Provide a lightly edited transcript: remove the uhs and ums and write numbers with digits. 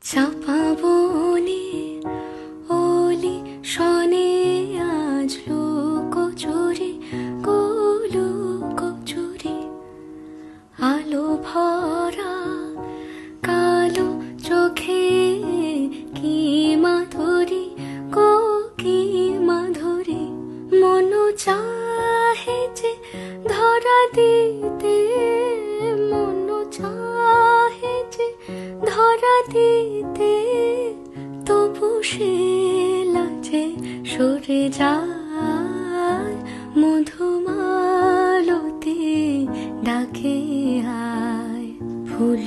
চাপা বনে অলি শনে আজ লুকোচুরি লুকোচুরি আলো ভরা কালো চোখে কি মাধুরী গো কি মাধুরী মন চাহে যে ধরা দিতে মন চাহে যে ধরা দিতে তবু সে লাজে সরে যায় মধুমালতি ডাকে আয় ফুল